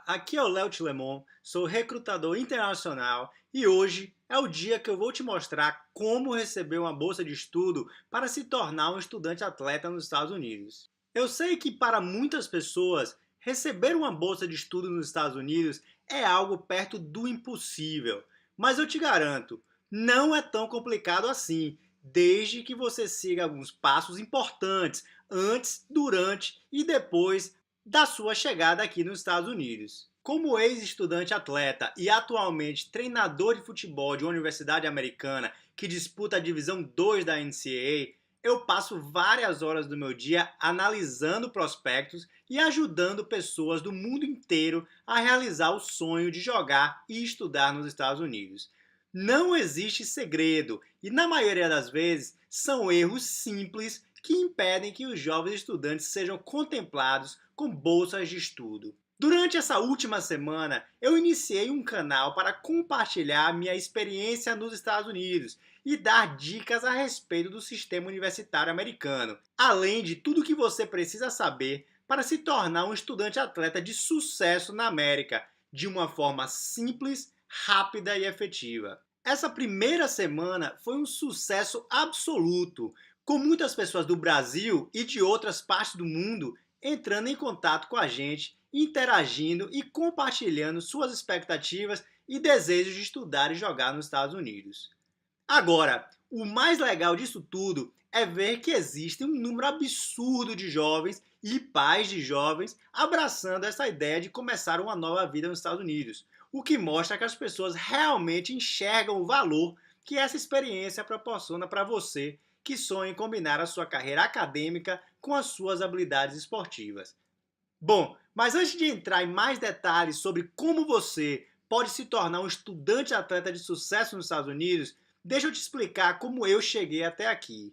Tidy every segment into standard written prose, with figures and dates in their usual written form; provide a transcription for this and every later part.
aqui é o Léo Tilemon, sou recrutador internacional e hoje é o dia que eu vou te mostrar como receber uma bolsa de estudo para se tornar um estudante atleta nos Estados Unidos. Eu sei que para muitas pessoas, receber uma bolsa de estudo nos Estados Unidos é algo perto do impossível, mas eu te garanto, não é tão complicado assim, desde que você siga alguns passos importantes antes, durante e depois da sua chegada aqui nos Estados Unidos. Como ex-estudante atleta e atualmente treinador de futebol de uma universidade americana que disputa a divisão 2 da NCAA, eu passo várias horas do meu dia analisando prospectos e ajudando pessoas do mundo inteiro a realizar o sonho de jogar e estudar nos Estados Unidos. Não existe segredo e, na maioria das vezes, são erros simples que impedem que os jovens estudantes sejam contemplados com bolsas de estudo. Durante essa última semana, eu iniciei um canal para compartilhar minha experiência nos Estados Unidos e dar dicas a respeito do sistema universitário americano, além de tudo o que você precisa saber para se tornar um estudante atleta de sucesso na América, de uma forma simples, rápida e efetiva. Essa primeira semana foi um sucesso absoluto, com muitas pessoas do Brasil e de outras partes do mundo entrando em contato com a gente, interagindo e compartilhando suas expectativas e desejos de estudar e jogar nos Estados Unidos. Agora, o mais legal disso tudo é ver que existe um número absurdo de jovens e pais de jovens abraçando essa ideia de começar uma nova vida nos Estados Unidos, o que mostra que as pessoas realmente enxergam o valor que essa experiência proporciona para você que sonha em combinar a sua carreira acadêmica com as suas habilidades esportivas. Bom, mas antes de entrar em mais detalhes sobre como você pode se tornar um estudante atleta de sucesso nos Estados Unidos, deixa eu te explicar como eu cheguei até aqui.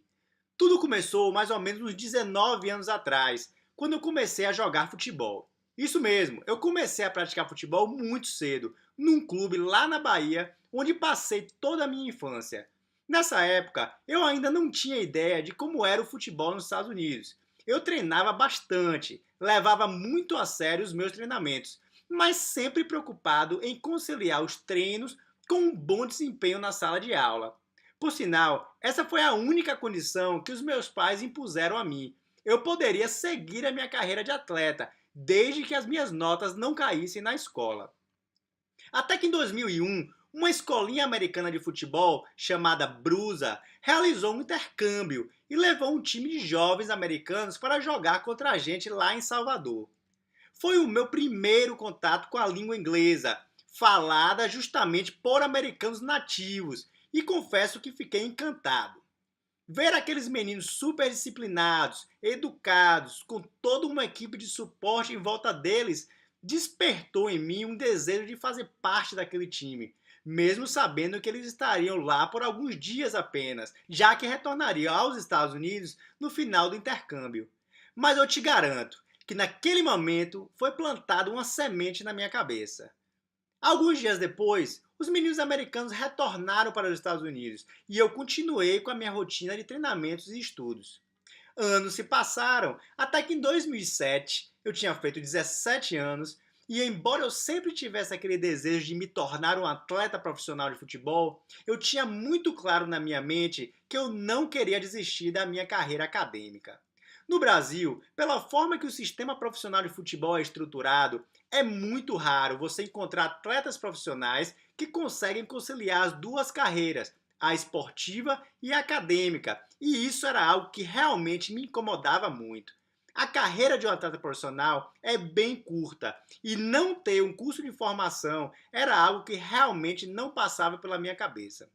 Tudo começou mais ou menos uns 19 anos atrás, quando eu comecei a jogar futebol. Isso mesmo, eu comecei a praticar futebol muito cedo, num clube lá na Bahia, onde passei toda a minha infância. Nessa época, eu ainda não tinha ideia de como era o futebol nos Estados Unidos. Eu treinava bastante, levava muito a sério os meus treinamentos, mas sempre preocupado em conciliar os treinos com um bom desempenho na sala de aula. Por sinal, essa foi a única condição que os meus pais impuseram a mim. Eu poderia seguir a minha carreira de atleta, desde que as minhas notas não caíssem na escola. Até que em 2001, uma escolinha americana de futebol chamada Brusa realizou um intercâmbio e levou um time de jovens americanos para jogar contra a gente lá em Salvador. Foi o meu primeiro contato com a língua inglesa, falada justamente por americanos nativos, e confesso que fiquei encantado. Ver aqueles meninos super disciplinados, educados, com toda uma equipe de suporte em volta deles, despertou em mim um desejo de fazer parte daquele time, mesmo sabendo que eles estariam lá por alguns dias apenas, já que retornariam aos Estados Unidos no final do intercâmbio. Mas eu te garanto que naquele momento foi plantada uma semente na minha cabeça. Alguns dias depois, os meninos americanos retornaram para os Estados Unidos e eu continuei com a minha rotina de treinamentos e estudos. Anos se passaram até que em 2007 eu tinha feito 17 anos e, embora eu sempre tivesse aquele desejo de me tornar um atleta profissional de futebol, eu tinha muito claro na minha mente que eu não queria desistir da minha carreira acadêmica. No Brasil, pela forma que o sistema profissional de futebol é estruturado, é muito raro você encontrar atletas profissionais que conseguem conciliar as duas carreiras, a esportiva e a acadêmica, e isso era algo que realmente me incomodava muito. A carreira de um atleta profissional é bem curta e não ter um curso de formação era algo que realmente não passava pela minha cabeça.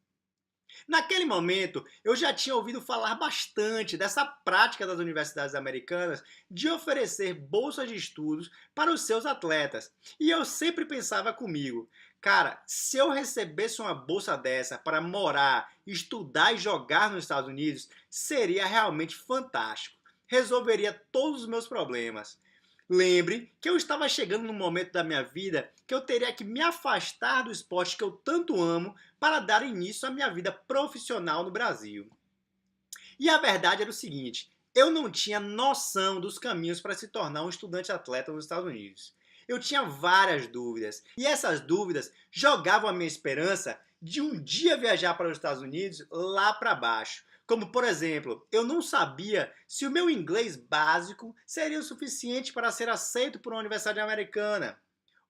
Naquele momento, eu já tinha ouvido falar bastante dessa prática das universidades americanas de oferecer bolsas de estudos para os seus atletas. E eu sempre pensava comigo, cara, se eu recebesse uma bolsa dessa para morar, estudar e jogar nos Estados Unidos, seria realmente fantástico. Resolveria todos os meus problemas. Lembre que eu estava chegando num momento da minha vida que eu teria que me afastar do esporte que eu tanto amo para dar início à minha vida profissional no Brasil. E a verdade era o seguinte, eu não tinha noção dos caminhos para se tornar um estudante atleta nos Estados Unidos. eu tinha várias dúvidas. E essas dúvidas jogavam a minha esperança de um dia viajar para os Estados Unidos lá para baixo. Como, por exemplo, eu não sabia se o meu inglês básico seria o suficiente para ser aceito por uma universidade americana.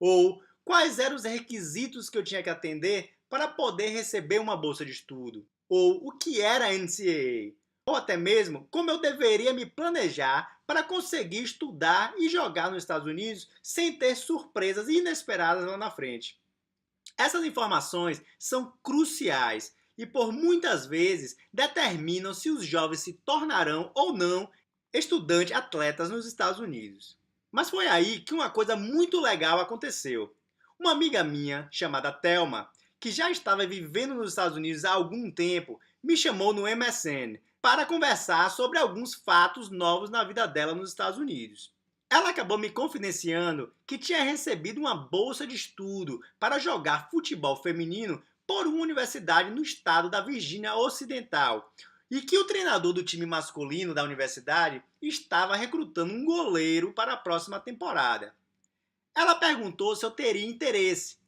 Ou quais eram os requisitos que eu tinha que atender para poder receber uma bolsa de estudo. Ou o que era a NCAA. Ou até mesmo como eu deveria me planejar para conseguir estudar e jogar nos Estados Unidos sem ter surpresas inesperadas lá na frente. Essas informações são cruciais e por muitas vezes determinam se os jovens se tornarão ou não estudantes atletas nos Estados Unidos. Mas foi aí que uma coisa muito legal aconteceu. Uma amiga minha, chamada Thelma, que já estava vivendo nos Estados Unidos há algum tempo, me chamou no MSN para conversar sobre alguns fatos novos na vida dela nos Estados Unidos. Ela acabou me confidenciando que tinha recebido uma bolsa de estudo para jogar futebol feminino por uma universidade no estado da Virgínia Ocidental e que o treinador do time masculino da universidade estava recrutando um goleiro para a próxima temporada. Ela perguntou se eu teria interesse.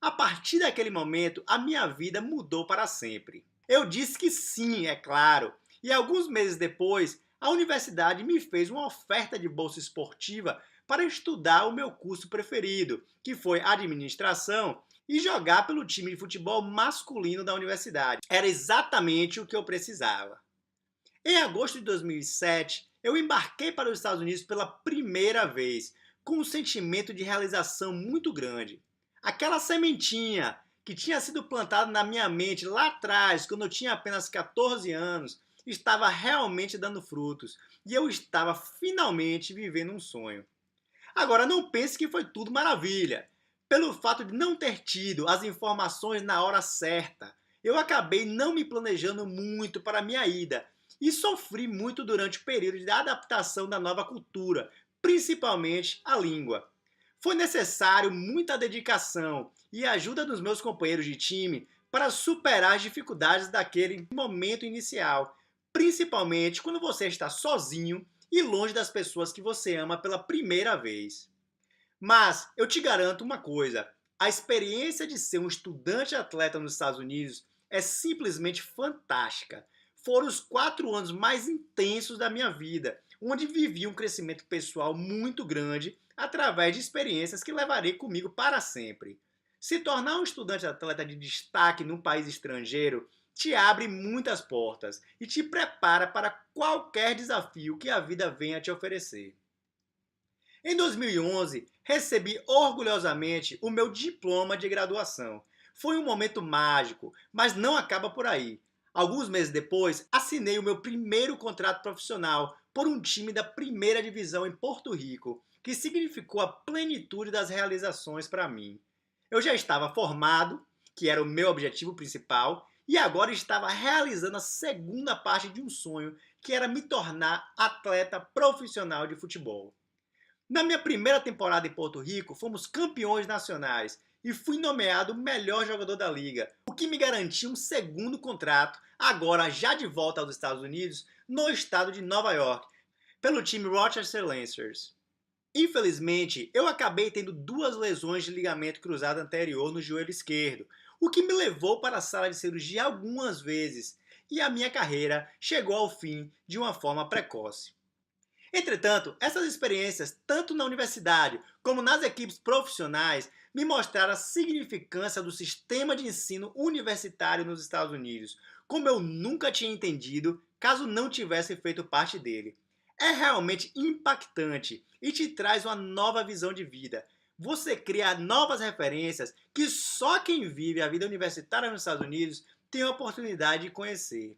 A partir daquele momento, a minha vida mudou para sempre. Eu disse que sim, é claro, e alguns meses depois, a universidade me fez uma oferta de bolsa esportiva para estudar o meu curso preferido, que foi administração, e jogar pelo time de futebol masculino da universidade. Era exatamente o que eu precisava. Em agosto de 2007, eu embarquei para os Estados Unidos pela primeira vez, com um sentimento de realização muito grande. Aquela sementinha que tinha sido plantada na minha mente lá atrás, quando eu tinha apenas 14 anos, estava realmente dando frutos e eu estava finalmente vivendo um sonho. Agora, não pense que foi tudo maravilha. Pelo fato de não ter tido as informações na hora certa, eu acabei não me planejando muito para a minha ida e sofri muito durante o período de adaptação da nova cultura, principalmente a língua. Foi necessário muita dedicação e ajuda dos meus companheiros de time para superar as dificuldades daquele momento inicial, principalmente quando você está sozinho e longe das pessoas que você ama pela primeira vez. Mas eu te garanto uma coisa, a experiência de ser um estudante atleta nos Estados Unidos é simplesmente fantástica. Foram os 4 anos mais intensos da minha vida, onde vivi um crescimento pessoal muito grande através de experiências que levarei comigo para sempre. Se tornar um estudante atleta de destaque num país estrangeiro te abre muitas portas e te prepara para qualquer desafio que a vida venha te oferecer. Em 2011, recebi orgulhosamente o meu diploma de graduação. Foi um momento mágico, mas não acaba por aí. Alguns meses depois, assinei o meu primeiro contrato profissional por um time da primeira divisão em Porto Rico, que significou a plenitude das realizações para mim. Eu já estava formado, que era o meu objetivo principal, e agora estava realizando a segunda parte de um sonho, que era me tornar atleta profissional de futebol. Na minha primeira temporada em Porto Rico, fomos campeões nacionais e fui nomeado o melhor jogador da liga, o que me garantiu um segundo contrato, agora já de volta aos Estados Unidos, no estado de Nova York, pelo time Rochester Lancers. Infelizmente, eu acabei tendo 2 lesões de ligamento cruzado anterior no joelho esquerdo, o que me levou para a sala de cirurgia algumas vezes, e a minha carreira chegou ao fim de uma forma precoce. Entretanto, essas experiências, tanto na universidade como nas equipes profissionais, me mostraram a significância do sistema de ensino universitário nos Estados Unidos, como eu nunca tinha entendido caso não tivesse feito parte dele. É realmente impactante e te traz uma nova visão de vida. Você cria novas referências que só quem vive a vida universitária nos Estados Unidos tem a oportunidade de conhecer.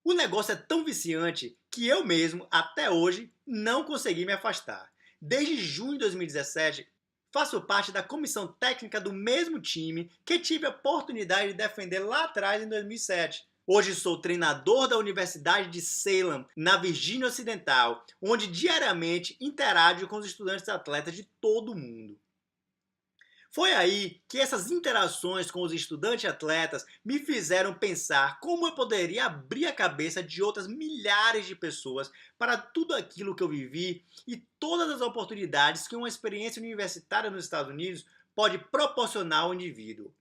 O negócio é tão viciante que eu mesmo, até hoje, não consegui me afastar. Desde junho de 2017, faço parte da comissão técnica do mesmo time que tive a oportunidade de defender lá atrás em 2007. Hoje sou treinador da Universidade de Salem, na Virgínia Ocidental, onde diariamente interajo com os estudantes atletas de todo o mundo. Foi aí que essas interações com os estudantes atletas me fizeram pensar como eu poderia abrir a cabeça de outras milhares de pessoas para tudo aquilo que eu vivi e todas as oportunidades que uma experiência universitária nos Estados Unidos pode proporcionar ao indivíduo.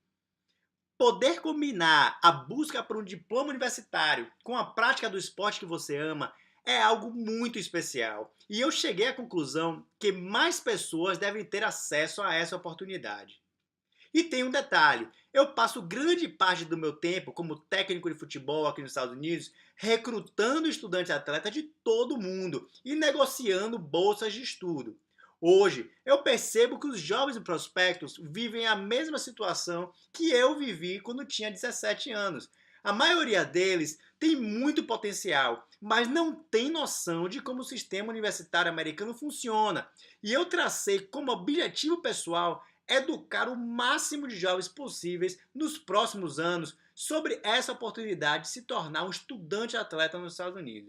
Poder combinar a busca por um diploma universitário com a prática do esporte que você ama é algo muito especial. E eu cheguei à conclusão que mais pessoas devem ter acesso a essa oportunidade. E tem um detalhe: eu passo grande parte do meu tempo como técnico de futebol aqui nos Estados Unidos, recrutando estudantes atletas de todo o mundo e negociando bolsas de estudo. Hoje, eu percebo que os jovens prospectos vivem a mesma situação que eu vivi quando tinha 17 anos. A maioria deles tem muito potencial, mas não tem noção de como o sistema universitário americano funciona. E eu tracei como objetivo pessoal educar o máximo de jovens possíveis nos próximos anos sobre essa oportunidade de se tornar um estudante atleta nos Estados Unidos.